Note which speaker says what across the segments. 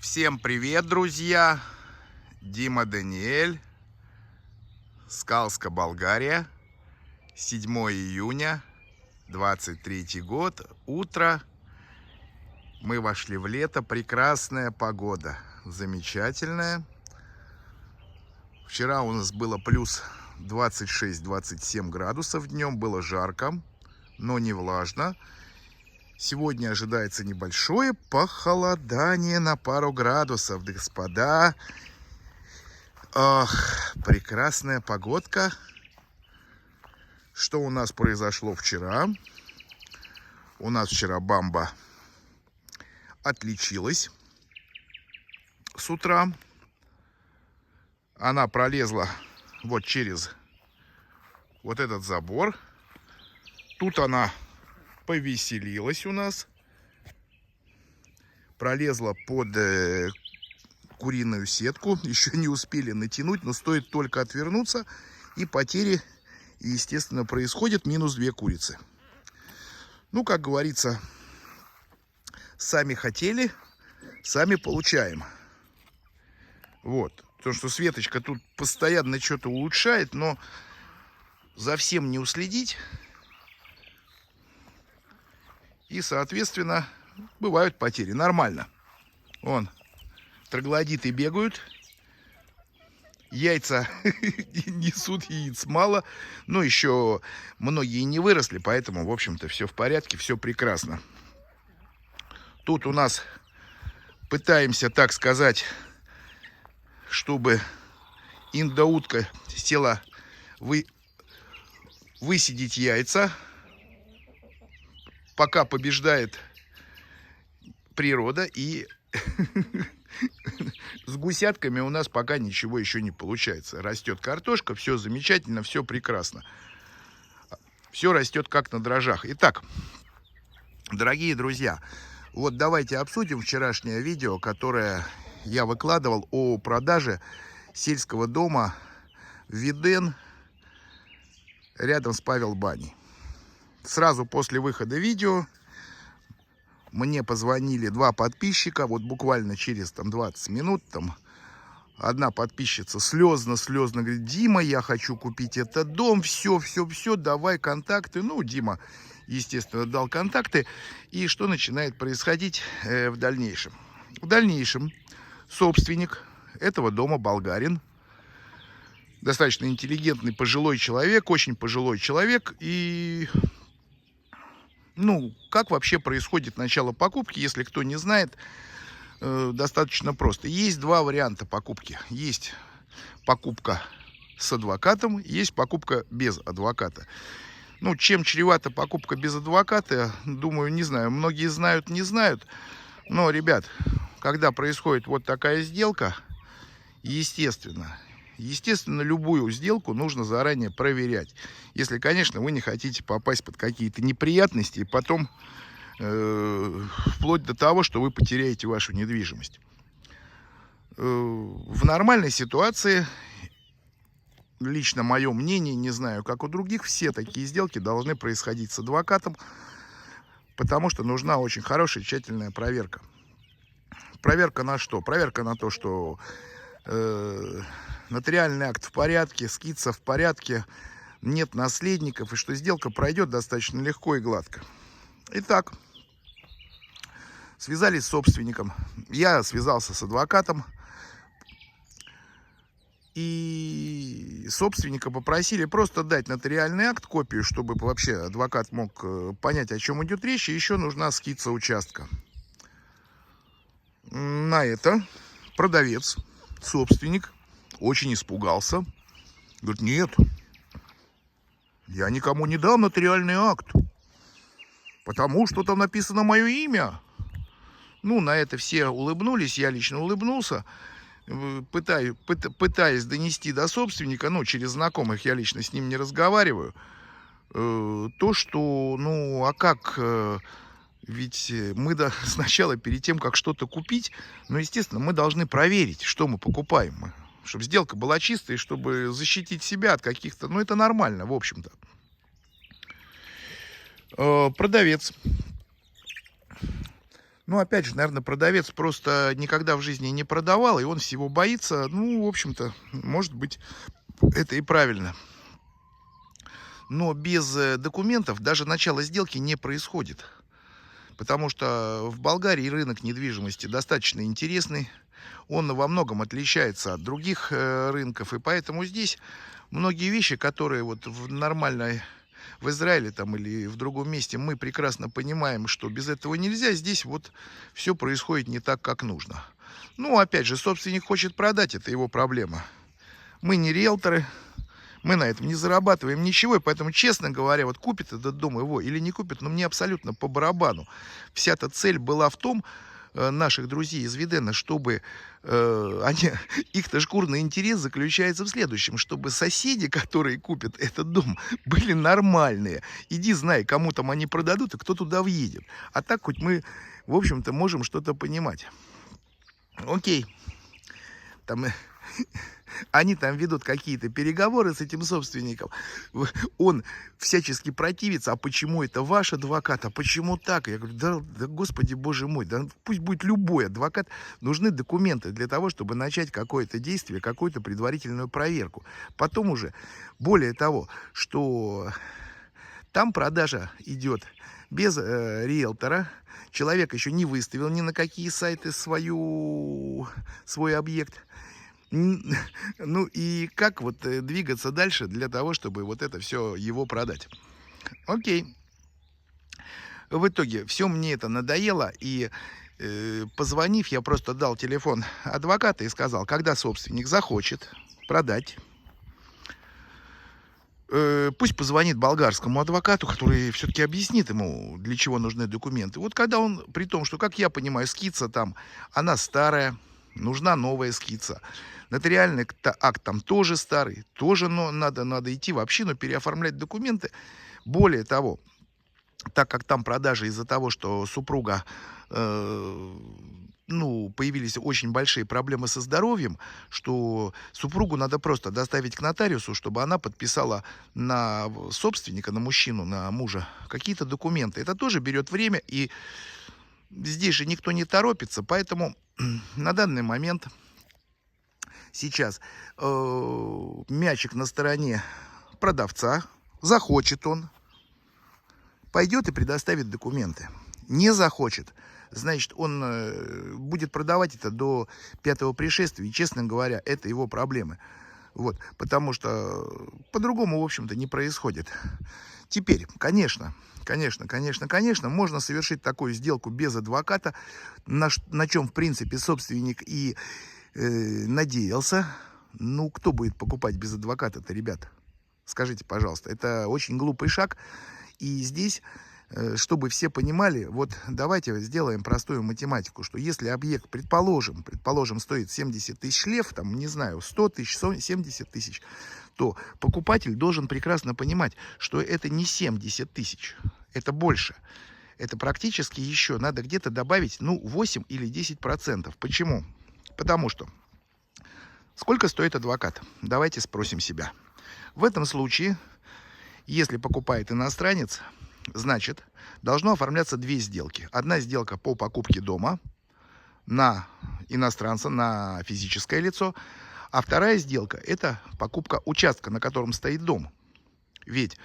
Speaker 1: Всем привет, друзья! Дима Даниэль, Скалска, Болгария, 7 июня, 23 год, утро. Мы вошли в лето, прекрасная погода, замечательная. Вчера у нас было плюс 26-27 градусов днем, было жарко, но не влажно. Сегодня ожидается небольшое похолодание на пару градусов, господа. Ах, прекрасная погодка. Что у нас произошло вчера? У нас вчера бамба отличилась с утра. Она пролезла вот через вот этот забор. Тут она повеселилась у нас. Пролезла под куриную сетку. Еще не успели натянуть, но стоит только отвернуться, и потери, естественно, происходят. Минус 2 курицы. Ну, как говорится, сами хотели, сами получаем. Вот. То, что Светочка тут постоянно что-то улучшает, но за всем не уследить. И, соответственно, бывают потери. Нормально. Вон, троглодиты бегают. Яйца несут, яиц мало. Но еще многие не выросли, поэтому, в общем-то, все в порядке, все прекрасно. Тут у нас пытаемся, так сказать, чтобы индоутка села высидеть яйца. Пока побеждает природа, и с гусятками у нас пока ничего еще не получается. Растет картошка, все замечательно, все прекрасно. Все растет как на дрожжах. Итак, дорогие друзья, вот давайте обсудим вчерашнее видео, которое я выкладывал о продаже сельского дома Виден рядом с Павел Баней. Сразу после выхода видео мне позвонили 2 подписчика, вот буквально через 20 минут, одна подписчица слезно говорит: Дима, я хочу купить этот дом, все, давай контакты. Ну, Дима, естественно, дал контакты. И что начинает происходить в дальнейшем? В дальнейшем собственник этого дома, болгарин, достаточно интеллигентный пожилой человек, очень пожилой человек. И как вообще происходит начало покупки, если кто не знает, достаточно просто. Есть 2 варианта покупки. Есть покупка с адвокатом, есть покупка без адвоката. Чем чревата покупка без адвоката, думаю, не знаю. Многие знают, не знают. Но, ребят, когда происходит вот такая сделка, естественно, любую сделку нужно заранее проверять. Если, конечно, вы не хотите попасть под какие-то неприятности и потом вплоть до того, что вы потеряете вашу недвижимость. В нормальной ситуации, лично мое мнение, не знаю, как у других, все такие сделки должны происходить с адвокатом, потому что нужна очень хорошая, тщательная проверка. Проверка на что? Проверка на то, что нотариальный акт в порядке, скица в порядке, нет наследников, и что сделка пройдет достаточно легко и гладко. Итак, связались с собственником. Я связался с адвокатом. И собственника попросили просто дать нотариальный акт, копию, чтобы вообще адвокат мог понять, о чем идет речь. И еще нужна скица участка. На это продавец, собственник, очень испугался. Говорит: нет, я никому не дам нотариальный акт, потому что там написано мое имя. На это все улыбнулись, я лично улыбнулся, пытаясь донести до собственника, через знакомых, я лично с ним не разговариваю, то, что, а как, ведь мы сначала, перед тем, как что-то купить, естественно, мы должны проверить, что мы покупаем, чтобы сделка была чистой, чтобы защитить себя от каких-то, это нормально, в общем-то. Продавец Ну, опять же, наверное, продавец просто никогда в жизни не продавал, и он всего боится. Ну, в общем-то, может быть, это и правильно. Но без документов даже начало сделки не происходит. Потому что в Болгарии рынок недвижимости достаточно интересный. Он во многом отличается от других рынков. И поэтому здесь многие вещи, которые вот в нормальной в Израиле там или в другом месте мы прекрасно понимаем, что без этого нельзя, здесь вот все происходит не так, как нужно. Ну, опять же, собственник хочет продать, это его проблема. Мы не риэлторы, мы на этом не зарабатываем ничего, и поэтому, честно говоря, вот купит этот дом его или не купит, но мне абсолютно по барабану. Вся-то цель была в том, наших друзей из Видена, чтобы их-то шкурный интерес заключается в следующем, чтобы соседи, которые купят этот дом, были нормальные. Иди знай, кому там они продадут и кто туда въедет. А так хоть мы, в общем-то, можем что-то понимать. Окей. Там они там ведут какие-то переговоры с этим собственником. Он всячески противится. А почему это ваш адвокат? А почему так? Я говорю, да господи, боже мой, да пусть будет любой адвокат. Нужны документы для того, чтобы начать какое-то действие, какую-то предварительную проверку. Потом уже, более того, что там продажа идет без риэлтора. Человек еще не выставил ни на какие сайты свой объект. Ну и как вот двигаться дальше для того, чтобы вот это все его продать? Окей. В итоге все мне это надоело, и позвонив, я просто дал телефон адвоката и сказал, когда собственник захочет продать, пусть позвонит болгарскому адвокату, который все-таки объяснит ему, для чего нужны документы. Вот когда он, при том, что, как я понимаю, скица там, она старая, нужна новая скица. Нотариальный акт там тоже старый, тоже надо идти в общину, переоформлять документы. Более того, так как там продажа из-за того, что супруга, ну, появились очень большие проблемы со здоровьем, что супругу надо просто доставить к нотариусу, чтобы она подписала на собственника, на мужчину, на мужа какие-то документы. Это тоже берет время, и здесь же никто не торопится, поэтому на данный момент сейчас мячик на стороне продавца, захочет он, пойдет и предоставит документы. Не захочет, значит, он будет продавать это до пятого пришествия. И, честно говоря, это его проблемы. Вот, потому что по-другому, в общем-то, не происходит. Теперь, конечно, можно совершить такую сделку без адвоката, на чем, в принципе, собственник и надеялся. Ну, кто будет покупать без адвоката-то, ребята? Скажите, пожалуйста, это очень глупый шаг. И здесь, чтобы все понимали, вот давайте сделаем простую математику, что если объект, предположим, стоит 70 тысяч лев, там, не знаю, 100 тысяч, 70 тысяч, то покупатель должен прекрасно понимать, что это не 70 тысяч, это больше. Это практически еще надо где-то добавить, ну, 8 или 10%. Почему? Потому что сколько стоит адвокат? Давайте спросим себя. В этом случае, если покупает иностранец, значит, должно оформляться две сделки. Одна сделка по покупке дома на иностранца, на физическое лицо, а вторая сделка – это покупка участка, на котором стоит дом. Ведь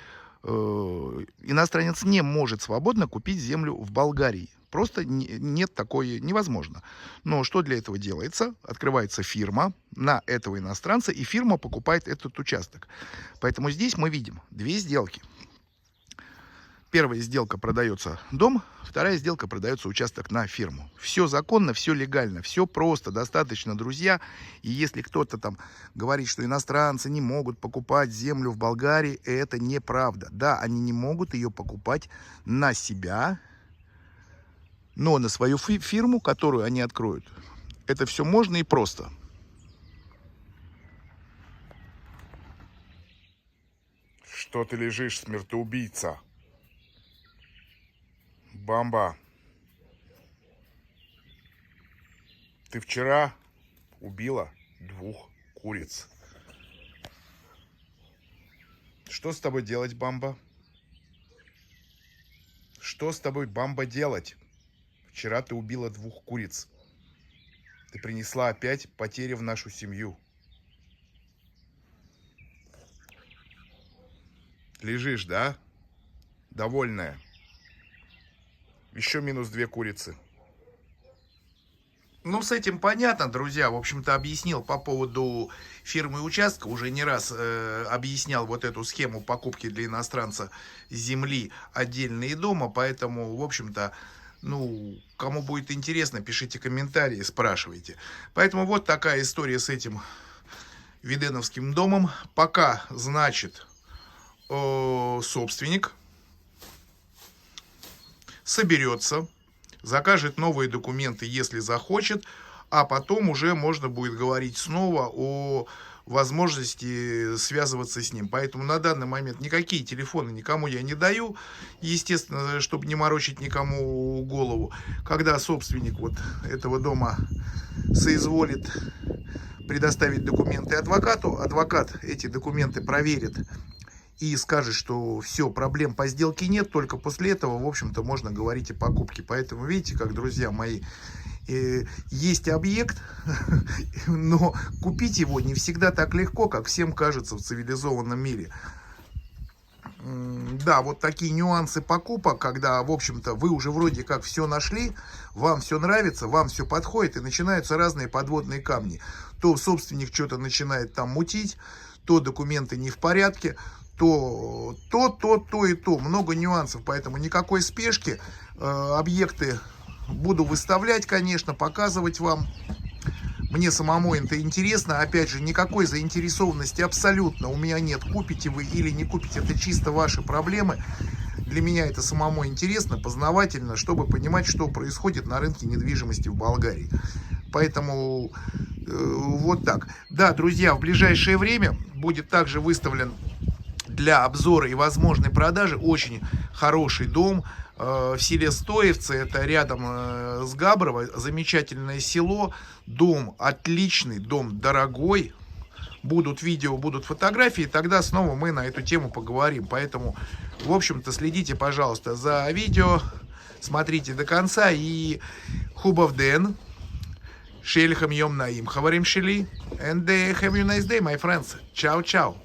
Speaker 1: иностранец не может свободно купить землю в Болгарии. Просто нет такое, невозможно. Но что для этого делается? Открывается фирма на этого иностранца, и фирма покупает этот участок. Поэтому здесь мы видим две сделки. Первая сделка продается дом, вторая сделка продается участок на фирму. Все законно, все легально, все просто, достаточно, друзья. И если кто-то там говорит, что иностранцы не могут покупать землю в Болгарии, это неправда. Да, они не могут ее покупать на себя, но на свою фирму, которую они откроют, это все можно и просто.
Speaker 2: Что ты лежишь, смертоубийца? Бамба, ты вчера убила 2 куриц. Что с тобой делать, Бамба? Что с тобой, Бамба, делать? Вчера ты убила 2 куриц. Ты принесла опять потери в нашу семью. Лежишь, да? Довольная. Еще минус 2 курицы.
Speaker 1: Ну, с этим понятно, друзья. В общем-то, объяснил по поводу фирмы и участка. Уже не раз объяснял вот эту схему покупки для иностранца земли отдельно и дома. Поэтому, в общем-то, ну, кому будет интересно, пишите комментарии, спрашивайте. Поэтому вот такая история с этим Виденовским домом. Пока, значит, собственник соберется, закажет новые документы, если захочет, а потом уже можно будет говорить снова о возможности связываться с ним. Поэтому на данный момент никакие телефоны никому я не даю, естественно, чтобы не морочить никому голову. Когда собственник вот этого дома соизволит предоставить документы адвокату, адвокат эти документы проверит и скажет, что все, проблем по сделке нет, только после этого, в общем-то, можно говорить о покупке. Поэтому, видите, как, друзья мои, есть объект, но купить его не всегда так легко, как всем кажется в цивилизованном мире. Да, вот такие нюансы покупок, когда, в общем-то, вы уже вроде как все нашли, вам все нравится, вам все подходит, и начинаются разные подводные камни. То собственник что-то начинает там мутить, то документы не в порядке, то и то. Много нюансов, поэтому никакой спешки. Объекты буду выставлять, конечно, показывать вам. Мне самому это интересно. Опять же, никакой заинтересованности абсолютно у меня нет. Купите вы или не купите, это чисто ваши проблемы. Для меня это самому интересно, познавательно, чтобы понимать, что происходит на рынке недвижимости в Болгарии. Поэтому вот так. Да, друзья, в ближайшее время будет также выставлен для обзора и возможной продажи очень хороший дом в селе Стоевцы, это рядом с Габрово, замечательное село, дом отличный, дом дорогой, будут видео, будут фотографии, тогда снова мы на эту тему поговорим, поэтому, в общем-то, следите, пожалуйста, за видео, смотрите до конца и хубавден, шельхам йом наим, хаварим шели, and have a nice day, my friends, ciao, ciao.